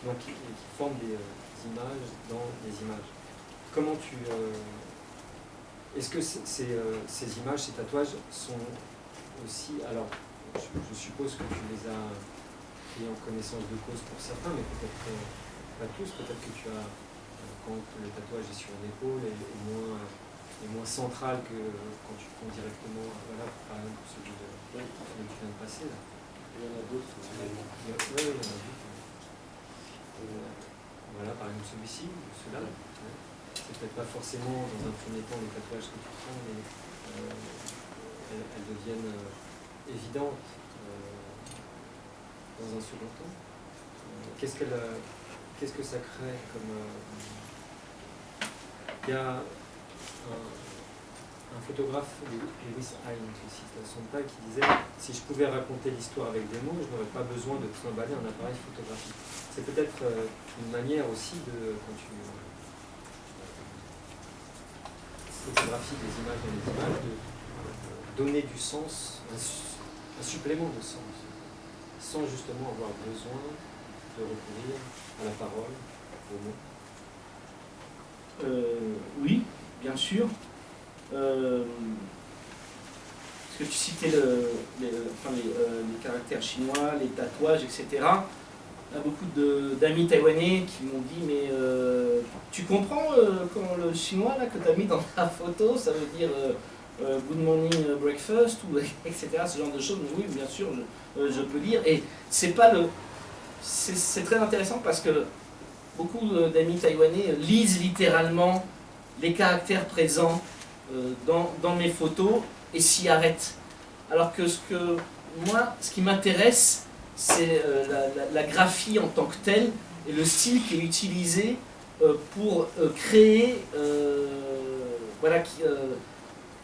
donc qui forment des images dans des images. Comment tu... est-ce que ces images, ces tatouages sont aussi... Alors, je suppose que tu les as pris en connaissance de cause pour certains, mais peut-être pas tous. Peut-être que tu as, quand le tatouage est sur une épaule, est moins central que quand tu prends directement, voilà, par exemple celui que tu viens de passer là. Il y en a d'autres. Oui, il y en a d'autres. Voilà, par exemple celui-ci, ceux-là. Ouais. C'est peut-être pas forcément dans un premier temps les tatouages que tu prends, mais elles deviennent évidentes dans un second temps. Qu'est-ce que ça crée comme... Il y a un photographe, Lewis Hine, qui cite Sontag, qui disait « Si je pouvais raconter l'histoire avec des mots, je n'aurais pas besoin de trimballer un appareil photographique. » C'est peut-être une manière aussi de, quand tu photographies des images dans les images, de donner du sens, un supplément de sens, sans justement avoir besoin de recourir à la parole, aux mots. Oui, bien sûr. Parce que tu citais les caractères chinois, les tatouages, etc. Il y a beaucoup d'amis taïwanais qui m'ont dit mais tu comprends quand le chinois là, que tu as mis dans ta photo, ça veut dire good morning breakfast, ou, etc. Ce genre de choses. Mais oui, bien sûr, je peux lire. Et c'est pas le... C'est très intéressant parce que beaucoup d'amis taïwanais lisent littéralement les caractères présents dans mes photos et s'y arrêtent. Alors que ce qui m'intéresse, c'est la graphie en tant que telle et le style qui est utilisé pour créer,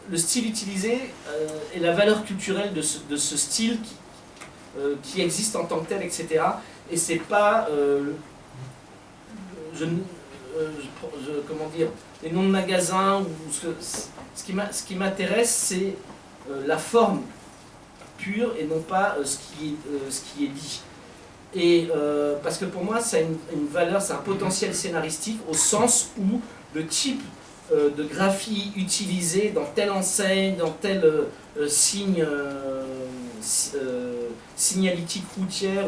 le style utilisé et la valeur culturelle de ce style qui existe en tant que tel, etc. Et c'est pas, comment dire, les noms de magasins ou ce qui m'intéresse, c'est la forme pure et non pas ce qui est dit. Et parce que pour moi, ça a une valeur, c'est un potentiel scénaristique au sens où le type de graphie utilisé dans telle enseigne, dans tel signe signalétique routière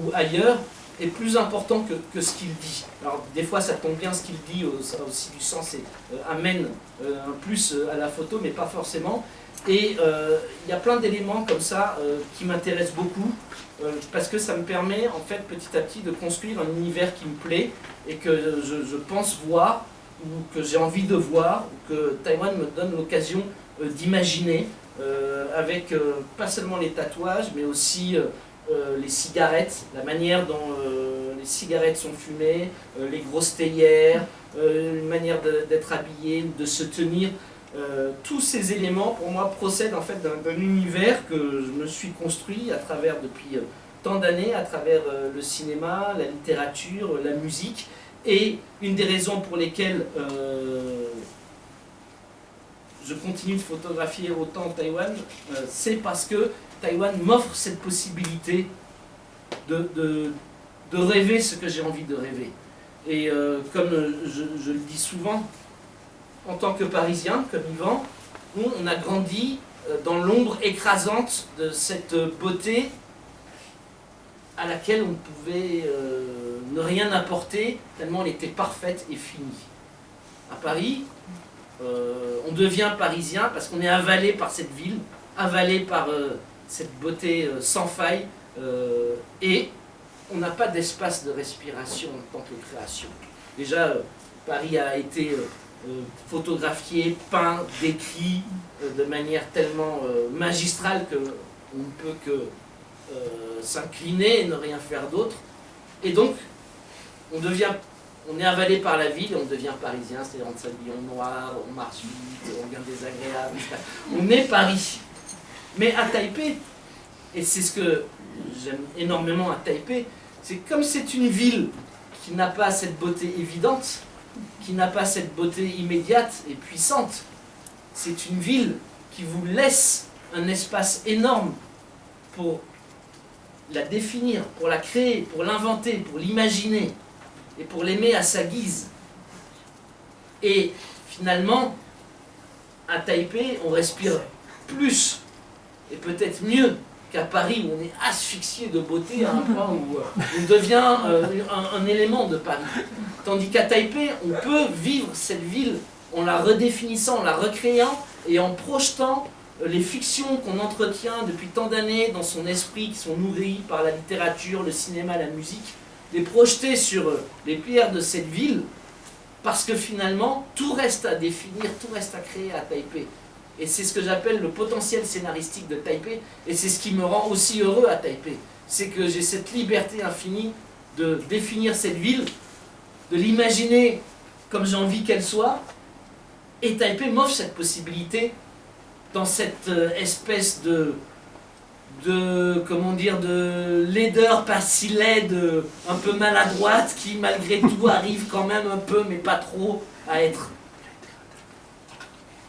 ou ailleurs, est plus important que ce qu'il dit. Alors des fois ça tombe bien ce qu'il dit, ça a aussi du sens et amène un plus à la photo, mais pas forcément. Et il y a plein d'éléments comme ça qui m'intéressent beaucoup, parce que ça me permet en fait petit à petit de construire un univers qui me plaît et que je pense voir, ou que j'ai envie de voir, ou que Taïwan me donne l'occasion d'imaginer, avec pas seulement les tatouages, mais aussi les cigarettes, la manière dont les cigarettes sont fumées, les grosses théières, une manière d'être habillé, de se tenir. Tous ces éléments, pour moi, procèdent en fait d'un univers que je me suis construit à travers, depuis tant d'années, à travers le cinéma, la littérature, la musique. Et une des raisons pour lesquelles je continue de photographier autant en Taïwan, c'est parce que Taïwan m'offre cette possibilité de rêver ce que j'ai envie de rêver. Et comme je le dis souvent, en tant que Parisien, comme Yvan, nous, on a grandi dans l'ombre écrasante de cette beauté à laquelle on pouvait ne rien apporter, tellement elle était parfaite et finie. À Paris, on devient parisien parce qu'on est avalé par cette ville, avalé par cette beauté sans faille, et on n'a pas d'espace de respiration en tant que création. Déjà, Paris a été photographié, peint, décrit de manière tellement magistrale qu'on ne peut que s'incliner et ne rien faire d'autre. Et donc, on est avalé par la ville et on devient parisien, c'est-à-dire on s'habille en noir, on marche vite, on devient désagréable. On est Paris. Mais à Taipei, et c'est ce que j'aime énormément à Taipei, c'est comme c'est une ville qui n'a pas cette beauté évidente, qui n'a pas cette beauté immédiate et puissante, c'est une ville qui vous laisse un espace énorme pour la définir, pour la créer, pour l'inventer, pour l'imaginer, et pour l'aimer à sa guise. Et finalement, à Taipei, on respire plus, et peut-être mieux qu'à Paris, où on est asphyxié de beauté à un point où on devient un élément de Paris. Tandis qu'à Taipei, on peut vivre cette ville en la redéfinissant, en la recréant, et en projetant les fictions qu'on entretient depuis tant d'années dans son esprit, qui sont nourries par la littérature, le cinéma, la musique, les projeter sur les pierres de cette ville, parce que finalement, tout reste à définir, tout reste à créer à Taipei. Et c'est ce que j'appelle le potentiel scénaristique de Taipei, et c'est ce qui me rend aussi heureux à Taipei. C'est que j'ai cette liberté infinie de définir cette ville, de l'imaginer comme j'ai envie qu'elle soit, et Taipei m'offre cette possibilité dans cette espèce comment dire, de laideur pas si laide, un peu maladroite, qui malgré tout arrive quand même un peu, mais pas trop, à être.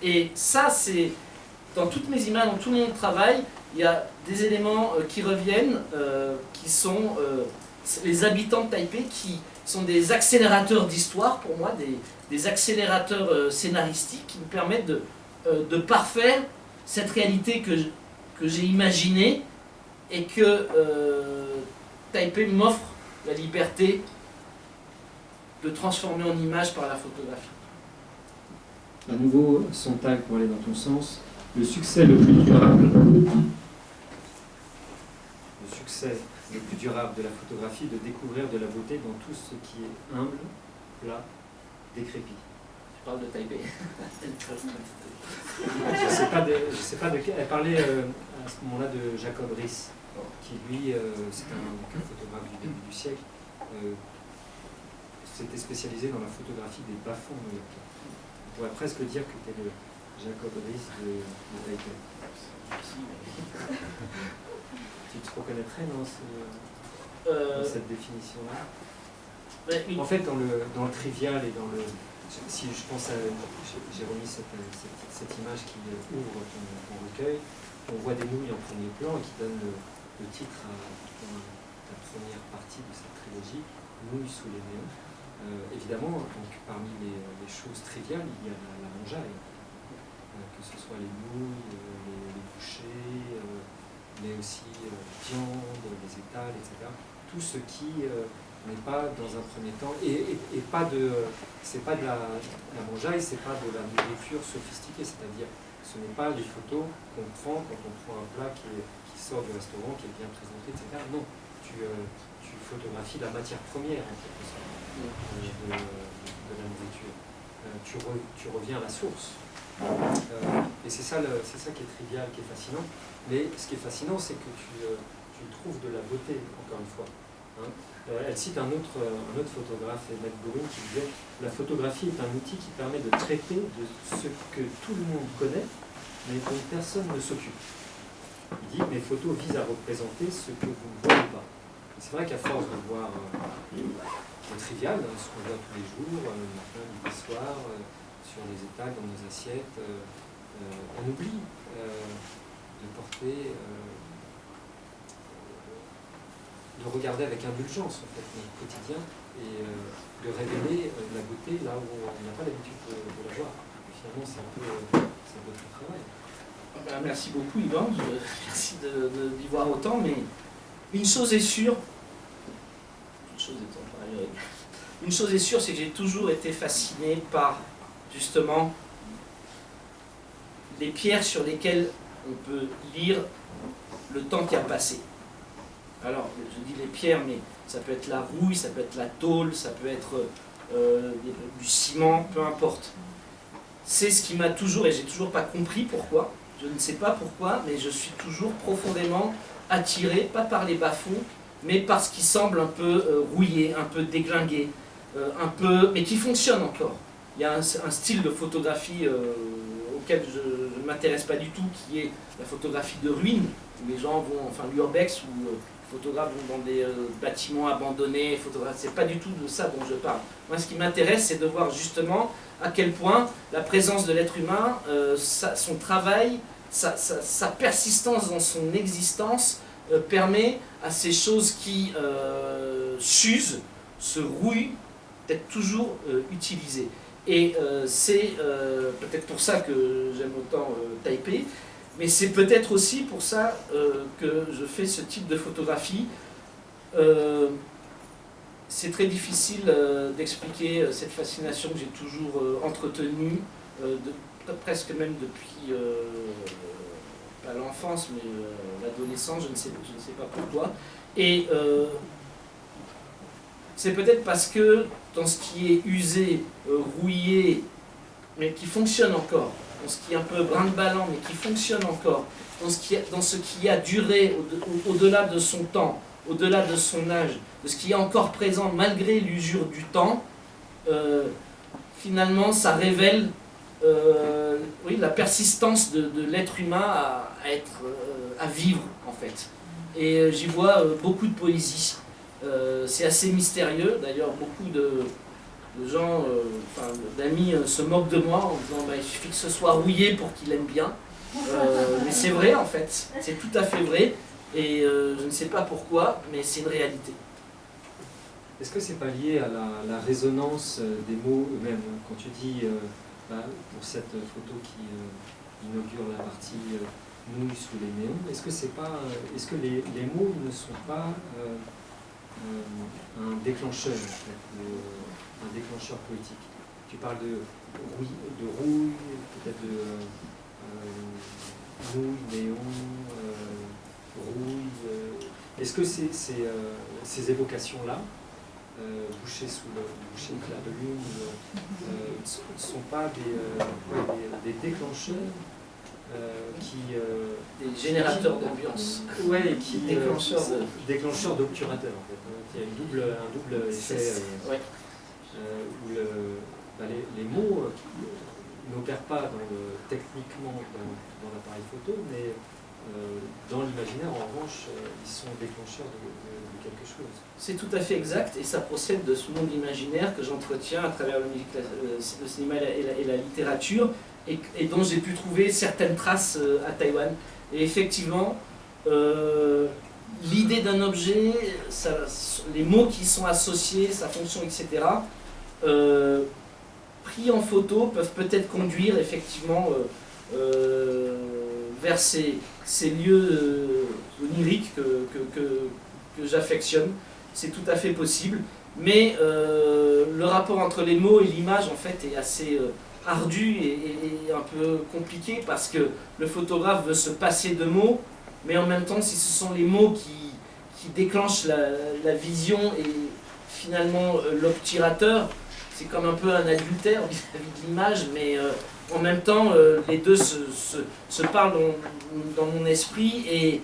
Et ça, c'est dans toutes mes images, dans tout mon travail, il y a des éléments qui reviennent, qui sont les habitants de Taipei, qui sont des accélérateurs d'histoire pour moi, des accélérateurs scénaristiques qui me permettent de parfaire cette réalité que j'ai imaginée et que Taipei m'offre la liberté de transformer en image par la photographie. À nouveau, son tag pour aller dans ton sens. Le succès le plus durable. Le succès le plus durable de la photographie, de découvrir de la beauté dans tout ce qui est humble, plat, décrépit. Je parle de Taipei. Je sais pas de quel. Elle parlait à ce moment-là de Jacob Riis, qui lui, c'est un photographe du début du siècle, s'était spécialisé dans la photographie des bas-fonds. On pourrait presque dire que tu es le Jacob Riis de Taipei. Tu te reconnaîtrais dans cette définition-là? En fait, dans le trivial et dans le... Si je pense à... J'ai remis cette image qui ouvre ton recueil. On voit des nouilles en premier plan et qui donne le titre à la première partie de cette trilogie, Nouilles sous les néons. Évidemment, donc, parmi les choses triviales, il y a la mangeaille. Que ce soit les nouilles, les bouchées, mais aussi viande, les étals, etc. Tout ce qui n'est pas dans un premier temps, et pas de, c'est pas de la mangeaille, c'est pas de la nourriture sophistiquée, c'est-à-dire ce n'est pas les photos qu'on prend quand on prend un plat qui sort du restaurant, qui est bien présenté, etc. Non, tu photographies la matière première en quelque sorte de la nourriture. Tu reviens à la source. Et c'est ça qui est trivial, qui est fascinant. Mais ce qui est fascinant, c'est que tu trouves de la beauté, encore une fois. Hein. Elle cite un autre photographe, Emmett Bourine, qui disait « La photographie est un outil qui permet de traiter de ce que tout le monde connaît, mais dont personne ne s'occupe. » Il dit « Mes photos visent à représenter ce que vous ne voyez pas. » C'est vrai qu'à force de voir le trivial, ce qu'on voit tous les jours, le matin, le soir, sur les étals, dans nos assiettes, on oublie de porter, de regarder avec indulgence en fait notre quotidien et de révéler la beauté là où on n'a pas l'habitude de la voir. Et finalement, c'est un peu notre travail. Merci beaucoup Yvan, merci d'y voir autant, mais une chose est sûre, une chose est sûre, c'est que j'ai toujours été fasciné par justement les pierres sur lesquelles on peut lire le temps qui a passé. Alors, je dis les pierres, mais ça peut être la rouille, ça peut être la tôle, ça peut être du ciment, peu importe. C'est ce qui m'a toujours, et j'ai toujours pas compris pourquoi, je ne sais pas pourquoi, mais je suis toujours profondément attiré, pas par les bas-fonds, mais par ce qui semble un peu rouillé, un peu déglingué, mais qui fonctionne encore. Il y a un style de photographie auquel je ne m'intéresse pas du tout, qui est la photographie de ruines, où les gens vont, enfin l'urbex, où les photographes vont dans des bâtiments abandonnés, c'est pas du tout de ça dont je parle. Moi, ce qui m'intéresse, c'est de voir justement à quel point la présence de l'être humain, son travail, sa persistance dans son existence, permet à ces choses qui s'usent, se rouillent, d'être toujours utilisées. Et c'est peut-être pour ça que j'aime autant Taipei, mais c'est peut-être aussi pour ça que je fais ce type de photographie. C'est très difficile d'expliquer cette fascination que j'ai toujours entretenue, presque même depuis pas l'enfance, mais l'adolescence, je ne sais pas pourquoi. Et c'est peut-être parce que dans ce qui est usé, rouillé, mais qui fonctionne encore, dans ce qui est un peu brinque-ballant, mais qui fonctionne encore, dans ce qui a duré au-delà de son temps, au-delà de son âge, de ce qui est encore présent malgré l'usure du temps, finalement ça révèle oui, la persistance de l'être humain à vivre en fait. Et j'y vois beaucoup de poésie. C'est assez mystérieux, d'ailleurs beaucoup de gens, d'amis se moquent de moi en disant il suffit que ce soit rouillé pour qu'il aime bien. Mais c'est vrai en fait, c'est tout à fait vrai. Et je ne sais pas pourquoi, mais c'est une réalité. Est-ce que c'est pas lié à la résonance des mots eux-mêmes? Quand tu dis, pour cette photo qui inaugure la partie nouilles sous les néons, est-ce que les mots ne sont pas un déclencheur, en fait, un déclencheur poétique? Tu parles de rouille, peut-être de nouilles, néons, rouille. Est-ce que ces évocations-là, boucher le clair de lune, ne sont pas des déclencheurs des générateurs d'ambiance. Ouais, déclencheurs d'obturateurs en fait. Il y a un double effet où les mots n'opèrent pas techniquement dans l'appareil photo, mais dans l'imaginaire, en revanche, ils sont déclencheurs de quelque chose. C'est tout à fait exact, et ça procède de ce monde imaginaire que j'entretiens à travers le cinéma et la littérature, et dont j'ai pu trouver certaines traces à Taïwan. Et effectivement, l'idée d'un objet, les mots qui y sont associés, sa fonction, etc., pris en photo, peuvent peut-être conduire effectivement vers ces lieux oniriques que j'affectionne. C'est tout à fait possible, mais le rapport entre les mots et l'image en fait est assez ardu et un peu compliqué, parce que le photographe veut se passer de mots, mais en même temps, si ce sont les mots qui déclenchent la vision et finalement l'obturateur, c'est comme un peu un adultère vis-à-vis de l'image, mais en même temps, les deux se parlent dans mon esprit, et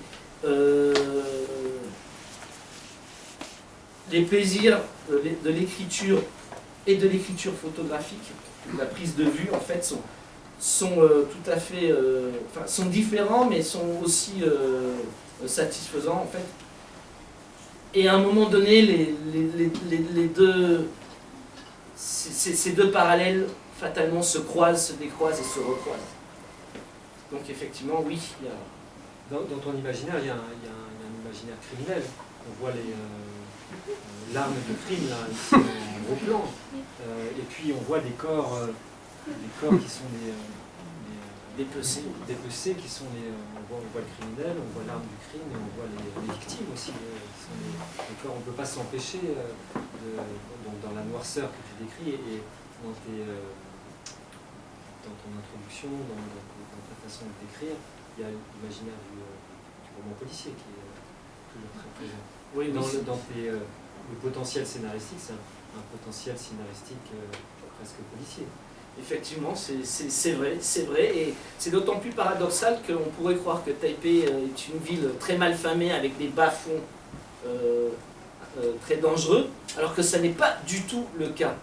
les plaisirs de l'écriture et de l'écriture photographique, la prise de vue, en fait, sont tout à fait, sont différents, mais sont aussi satisfaisants, en fait. Et à un moment donné, les deux, ces deux parallèles, fatalement, se croisent, se décroisent et se recroisent. Donc effectivement, oui, il y a... Dans ton imaginaire, il y a un imaginaire criminel. On voit l'arme de crime, là, ici, en gros plan. Et puis on voit des corps qui sont dépecés, qui sont on voit le criminel, on voit l'arme du crime, et on voit les victimes aussi, qui sont les corps. On ne peut pas s'empêcher, dans la noirceur que tu décris, et dans ton introduction, dans ta façon de décrire, il y a l'imaginaire du roman policier qui est toujours très présent. Oui, le potentiel scénaristique, c'est un potentiel scénaristique presque policier. Effectivement, c'est vrai, et c'est d'autant plus paradoxal qu'on pourrait croire que Taipei est une ville très mal famée avec des bas-fonds très dangereux, alors que ça n'est pas du tout le cas.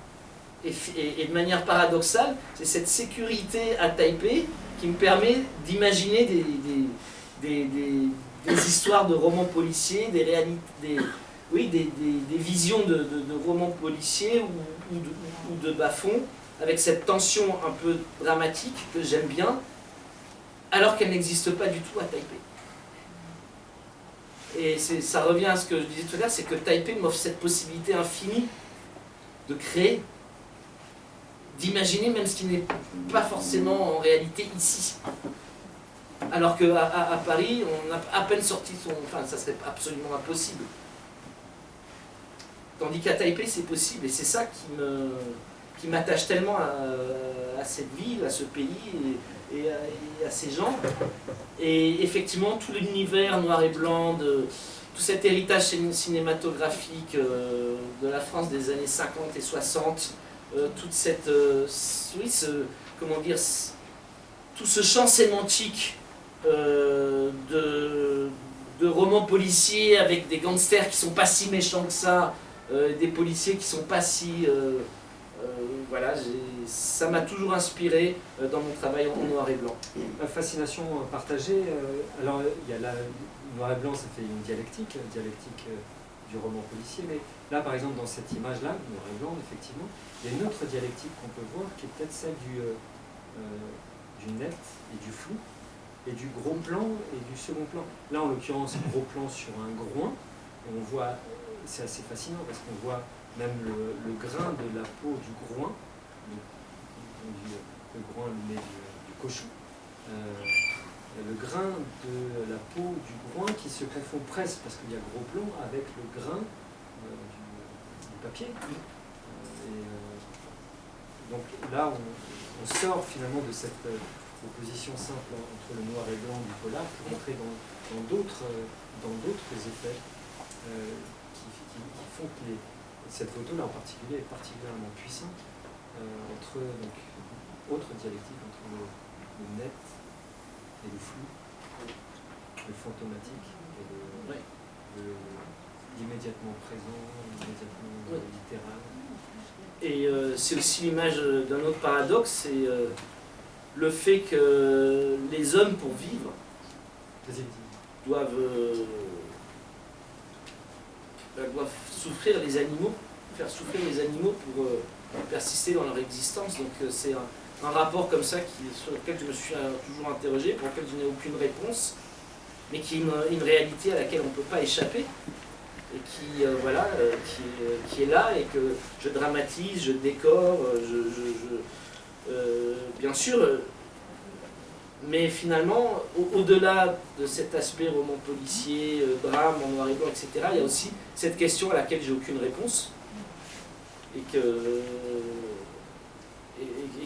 Et de manière paradoxale, c'est cette sécurité à Taipei qui me permet d'imaginer des histoires de romans policiers, des visions de romans policiers ou de bas-fonds, avec cette tension un peu dramatique que j'aime bien, alors qu'elle n'existe pas du tout à Taipei. Et ça revient à ce que je disais tout à l'heure, c'est que Taipei m'offre cette possibilité infinie de créer, d'imaginer même ce qui n'est pas forcément en réalité ici. Alors qu'à Paris, on a à peine sorti son... Enfin, ça serait absolument impossible. Tandis qu'à Taipei, c'est possible. Et c'est ça qui m'attache tellement à cette ville, à ce pays et à ces gens. Et effectivement, tout l'univers noir et blanc, tout cet héritage cinématographique de la France des années 50 et 60, toute cette... oui, comment dire, tout ce champ sémantique de romans policiers avec des gangsters qui sont pas si méchants que ça, des policiers qui sont pas si... voilà, ça m'a toujours inspiré dans mon travail en noir et blanc. Fascination partagée. Alors, il y a noir et blanc, ça fait une dialectique du roman policier, mais là, par exemple, dans cette image-là, noir et blanc, effectivement, il y a une autre dialectique qu'on peut voir qui est peut-être celle du net et du flou, et du gros plan et du second plan. Là, en l'occurrence, gros plan sur un groin, et on voit, c'est assez fascinant parce qu'on voit même le grain de la peau du groin, le groin du cochon, le grain de la peau du groin qui se confond presque, parce qu'il y a gros plan, avec le grain du papier. Donc là, on sort finalement de cette opposition simple entre le noir et blanc du polar pour entrer dans d'autres effets qui font que cette photo-là en particulier est particulièrement puissante entre autre dialectique entre le net et le flou, le fantomatique et l'immédiatement présent, l'immédiatement littéral. Et c'est aussi l'image d'un autre paradoxe, c'est le fait que les hommes, pour vivre, doivent souffrir les animaux, faire souffrir les animaux pour persister dans leur existence. Donc c'est un rapport comme ça sur lequel je me suis toujours interrogé, pour lequel je n'ai aucune réponse, mais qui est une réalité à laquelle on ne peut pas échapper, et qui est là, et que je dramatise, je décore, bien sûr, mais finalement, au-delà de cet aspect roman policier, drame en noir et blanc, etc., il y a aussi cette question à laquelle j'ai aucune réponse, et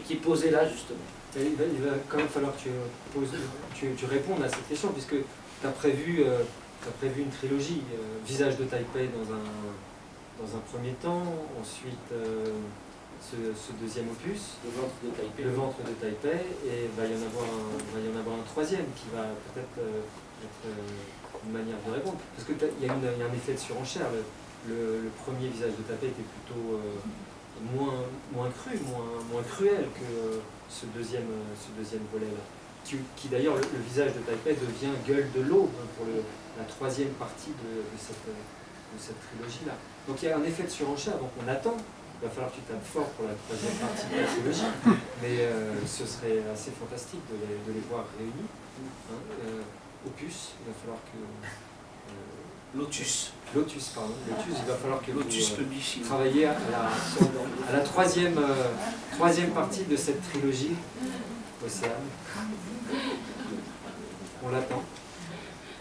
qui est posée là, justement. Il va quand même falloir que tu répondes à cette question, puisque tu as prévu une trilogie, Visage de Taipei dans un premier temps, ensuite ce deuxième opus, Le ventre de Taipei, et il va y en avoir un troisième qui va peut-être être une manière de répondre. Parce qu'il y a un effet de surenchère. Le premier Visage de Taipei était plutôt moins cru, moins cruel que ce deuxième volet-là. Qui d'ailleurs, le Visage de Taipei devient Gueule de l'aube pour la troisième partie de cette trilogie-là. Donc il y a un effet de surenchère, donc on attend. Il va falloir que tu tapes fort pour la troisième partie de la trilogie, mais ce serait assez fantastique de les voir réunis. Opus, il va falloir que... Lotus, il va falloir que Lotus vous travaillez à la troisième partie de cette trilogie, Océane. On l'attend,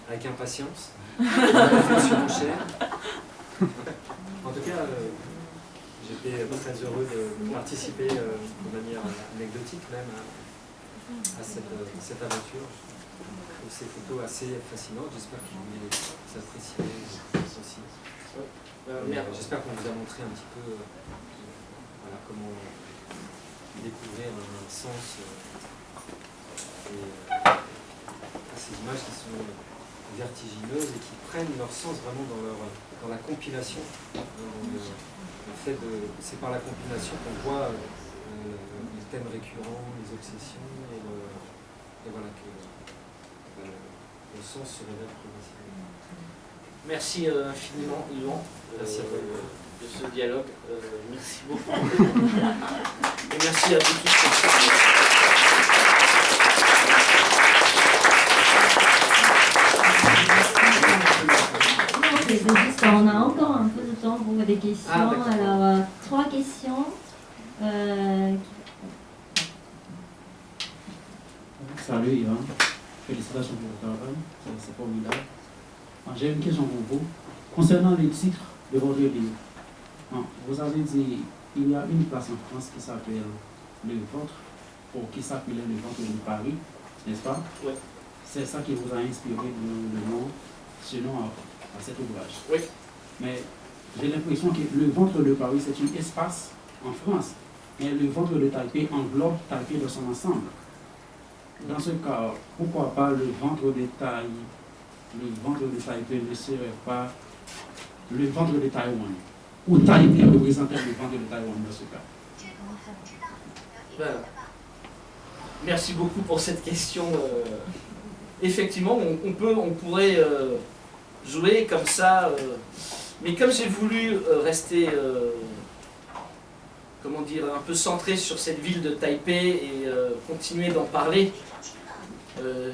avec impatience, avec surenchère. En tout cas, j'étais très heureux de participer de manière anecdotique même à cette aventure. Ces photos assez fascinantes, j'espère que vous les appréciez aussi. J'espère qu'on vous a montré un petit peu comment découvrir un sens à ces images qui sont vertigineuses et qui prennent leur sens vraiment dans la compilation. C'est par la compilation qu'on voit les thèmes récurrents, les obsessions, et voilà que le sens se révèle progressivement. Merci infiniment, Yvan, de ce dialogue. Merci beaucoup. Et merci à vous tous. des questions. Ah, alors, 3 questions. Salut Yvan, félicitations pour votre travail, c'est formidable. J'ai une question pour vous. Concernant les titres de votre livre, vous avez dit il y a une place en France qui s'appelle Le Ventre, ou qui s'appelait Le Ventre de Paris, n'est-ce pas? Oui. C'est ça qui vous a inspiré le nom, selon à cet ouvrage. Oui. Mais j'ai l'impression que Le Ventre de Paris, c'est un espace en France, mais Le Ventre de Taipei englobe Taipei dans son ensemble. Dans ce cas, pourquoi pas le ventre de Taipei ne serait pas le ventre de Taïwan? Ou Taipei représentait le ventre de Taïwan dans ce cas? Ben, merci beaucoup pour cette question. Effectivement, on pourrait jouer comme ça, mais comme j'ai voulu rester, comment dire, un peu centré sur cette ville de Taipei et continuer d'en parler,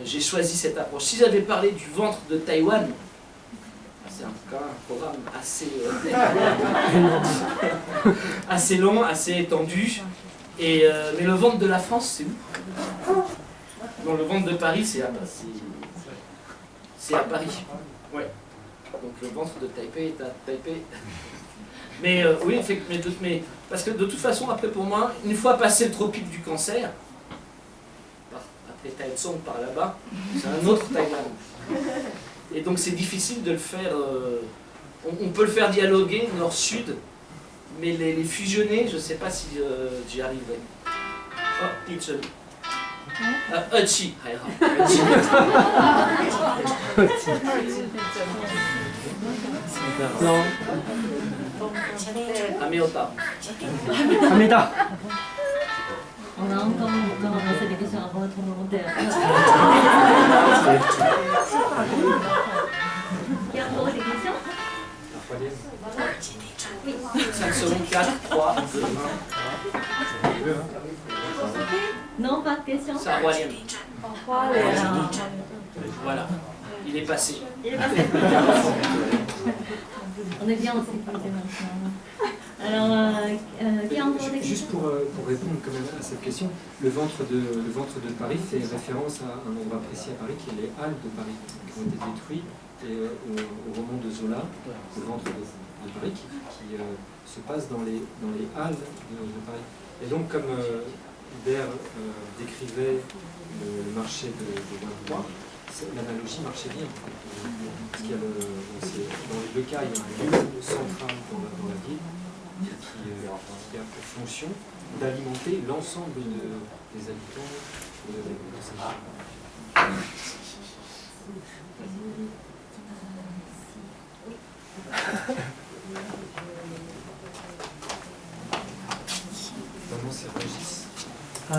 j'ai choisi cette approche. Si j'avais parlé du ventre de Taïwan, c'est quand même un programme assez, assez long, assez étendu. Et, mais le ventre de la France, c'est où? Non, le ventre de Paris, c'est à Paris. Ouais. Donc le ventre de Taipei est à Taipei. Mais oui, mais parce que de toute façon, après pour moi, une fois passé le tropique du cancer, après Taichung par là-bas, c'est un autre Taïwan. Et donc c'est difficile de le faire. On peut le faire dialoguer nord-sud, mais les fusionner, je ne sais pas si j'y arriverai. Oh, Taichung. Chi, non. Ameota. Amida. On a encore lancé des questions avant votre volontaire. Qui a encore des questions? 5 secondes, 4, 3, 2, 1. Non, pas de questions? C'est un royaume. Voilà, il est passé. On est bien en sécurité maintenant. Alors, qui a encore des questions? Juste pour répondre quand même à cette question, le ventre de Paris fait référence à un endroit précis à Paris qui est les Halles de Paris, qui ont été détruites, et au roman de Zola, le ventre de Paris, qui se passe dans les Halles de Paris. Et donc, comme Hubert décrivait le marché de Wanrois, l'analogie marchait bien. Parce qu'il y a dans les deux cas, il y a un lieu central dans la ville qui a pour fonction d'alimenter l'ensemble des habitants de cette ville.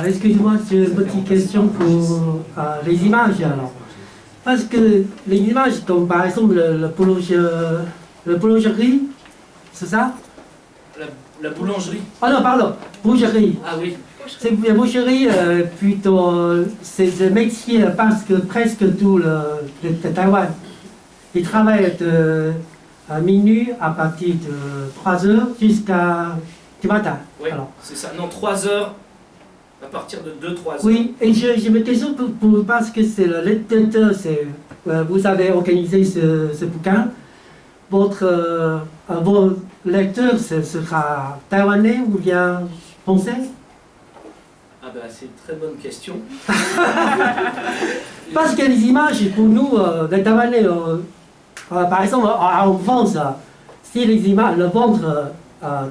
Excuse-moi, j'ai une petite question pour les images alors. Parce que les images, comme par exemple le boulangerie, c'est ça? La boulangerie. Ah non, pardon, boucherie. Ah oui. C'est la boucherie, plutôt, c'est un métier parce que presque tout le Taïwan. Ils travaillent à minuit à partir de 3 heures jusqu'à du matin. Oui, c'est ça. Non, 3 heures. À partir de 2-3 heures. Oui, et je me question parce que c'est le lecteur, vous avez organisé ce bouquin. Votre lecteur sera taïwanais ou bien français? Ah ben c'est une très bonne question. Parce que les images, pour nous, les Taïwanais, par exemple en France, si les images, le ventre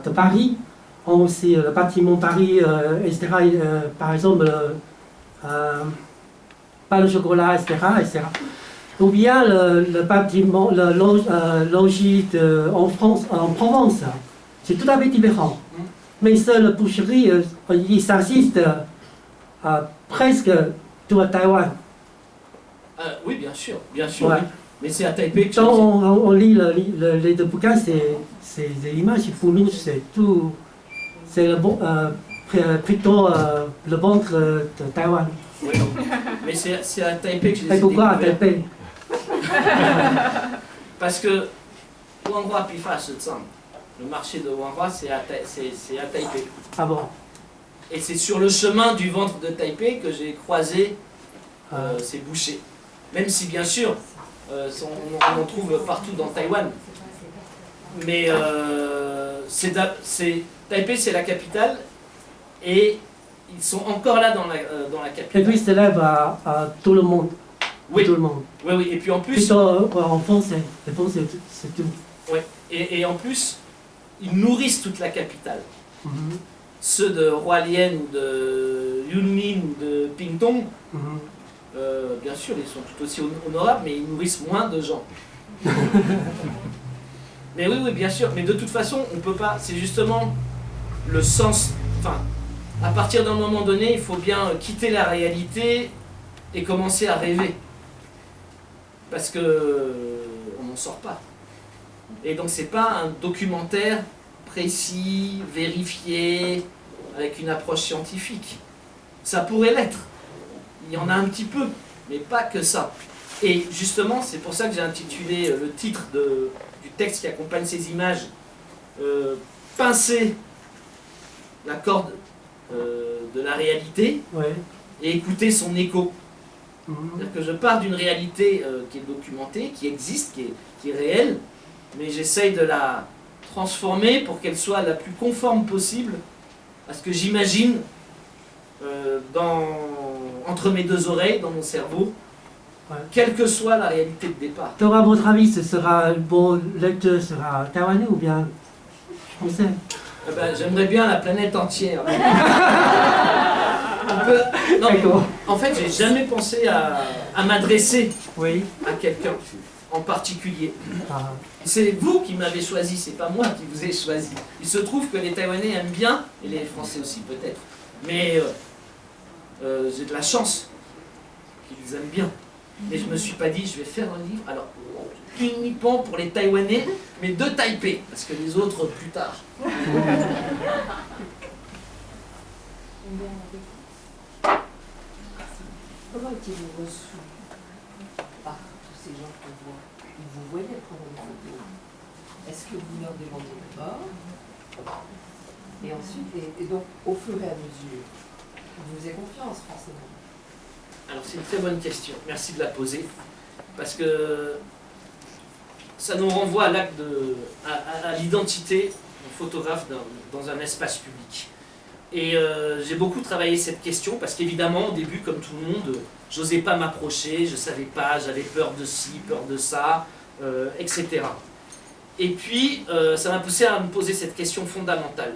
de Paris, aussi le bâtiment Paris, etc. Par exemple, pas le chocolat, etc. Ou bien le bâtiment, le logis en Provence, c'est tout à fait différent. Mais seule boucherie, il s'assiste à presque tout à Taïwan. Oui, bien sûr, bien sûr. Ouais. Oui. Mais c'est à Taipei que quand on lit les deux bouquins, c'est des images, pour nous, c'est tout. C'est plutôt le ventre de Taïwan. Oui, mais c'est à Taipei que je les ai Et pourquoi à découverts. Taipei? Parce que Wanhua Pifa se Le marché de Wanhua, c'est à Taipei. Ah bon. Et c'est sur le chemin du ventre de Taipei que j'ai croisé ces bouchers. Même si, bien sûr, on en trouve partout dans Taïwan. Mais Taipei, c'est la capitale. Et ils sont encore là dans la capitale. Et puis, c'est là à tout le monde. Oui. Tout le monde. Oui, oui. Et puis en plus... Plutôt en français. Le français, c'est tout. Oui. Et en plus, ils nourrissent toute la capitale. Mhm. Ceux de Hualien ou de Yunlin ou de Pingtung, Mhm. bien sûr, ils sont tout aussi honorables, mais ils nourrissent moins de gens. Mais oui, oui, bien sûr. Mais de toute façon, on peut pas. C'est justement le sens. Enfin, à partir d'un moment donné, il faut bien quitter la réalité et commencer à rêver, parce que on n'en sort pas. Et donc, c'est pas un documentaire précis, vérifié, avec une approche scientifique. Ça pourrait l'être. Il y en a un petit peu, mais pas que ça. Et justement, c'est pour ça que j'ai intitulé le titre du texte qui accompagne ces images Pincer la corde de la réalité Ouais. et écouter son écho. Mhm. C'est-à-dire que je pars d'une réalité qui est documentée, qui existe, qui est réelle, mais j'essaye de la transformer pour qu'elle soit la plus conforme possible à ce que j'imagine entre mes deux oreilles, dans mon cerveau, Ouais. quelle que soit la réalité de départ. Donc, à votre avis, ce sera, bon, lecteur sera taïwanais ou bien français? Eh ben, j'aimerais bien la planète entière. Non, mais, D'accord. en fait, j'ai jamais pensé à m'adresser Oui. à quelqu'un en particulier. Ah. C'est vous qui m'avez choisi, c'est pas moi qui vous ai choisi. Il se trouve que les Taïwanais aiment bien, et les Français aussi peut-être, mais j'ai de la chance qu'ils aiment bien. Mais je me suis pas dit, je vais faire un livre, alors uniquement pour les Taïwanais, mais de Taipei, parce que les autres plus tard. Comment étiez-vous reçu par tous ces gens qu'on voit? Ils vous voyaient prendre des photos. Est-ce que vous leur demandiez d'abord? Et ensuite, et donc au fur et à mesure, vous faisiez confiance forcément. Alors c'est une très bonne question, merci de la poser, parce que ça nous renvoie à l'acte à l'identité du photographe dans un espace public. Et j'ai beaucoup travaillé cette question, parce qu'évidemment, au début, comme tout le monde, j'osais pas m'approcher, je savais pas, j'avais peur de ci, peur de ça, etc. Et puis, ça m'a poussé à me poser cette question fondamentale.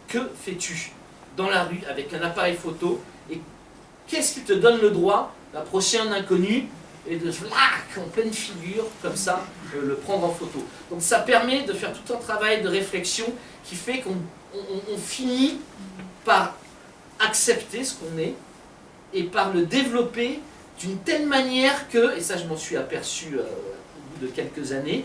Que fais-tu dans la rue avec un appareil photo et qu'est-ce qui te donne le droit d'approcher un inconnu et de en pleine figure, comme ça, le prendre en photo. Donc ça permet de faire tout un travail de réflexion qui fait qu'on finit par accepter ce qu'on est et par le développer d'une telle manière que, et ça je m'en suis aperçu au bout de quelques années,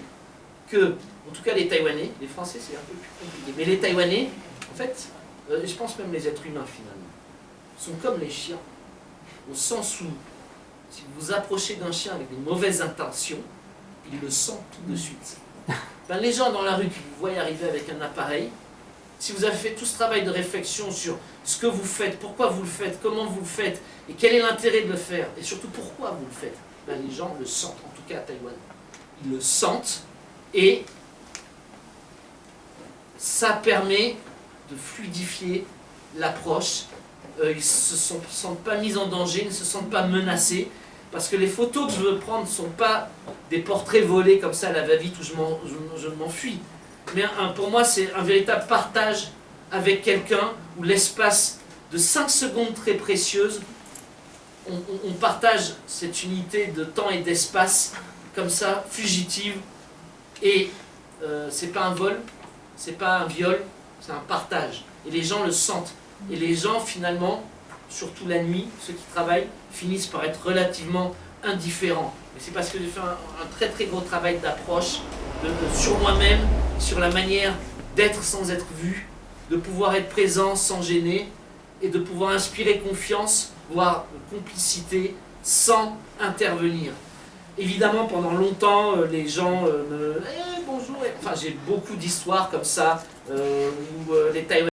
que, en tout cas les Taïwanais, les Français c'est un peu plus compliqué, mais les Taïwanais, en fait, je pense même les êtres humains finalement, sont comme les chiens, au sens où si vous vous approchez d'un chien avec des mauvaises intentions, il le sent tout de suite. Ben, les gens dans la rue qui vous voient arriver avec un appareil, si vous avez fait tout ce travail de réflexion sur ce que vous faites, pourquoi vous le faites, comment vous le faites, et quel est l'intérêt de le faire, et surtout pourquoi vous le faites, ben, les gens le sentent, en tout cas à Taïwan. Ils le sentent, et ça permet de fluidifier l'approche. Ils ne se sentent pas mis en danger, ils ne se sentent pas menacés, parce que les photos que je veux prendre ne sont pas des portraits volés comme ça à la va-vite où je m'enfuis. Mais pour moi, c'est un véritable partage avec quelqu'un où l'espace de 5 secondes très précieuses, on partage cette unité de temps et d'espace comme ça, fugitive, et c'est pas un vol, c'est pas un viol, c'est un partage. Et les gens le sentent. Et les gens, finalement, surtout la nuit, ceux qui travaillent, finissent par être relativement indifférents. Et c'est parce que j'ai fait un très très gros travail d'approche sur moi-même, sur la manière d'être sans être vu, de pouvoir être présent sans gêner, et de pouvoir inspirer confiance, voire complicité, sans intervenir. Évidemment, pendant longtemps, les gens bonjour. Enfin, j'ai beaucoup d'histoires comme ça, où les Taïwanais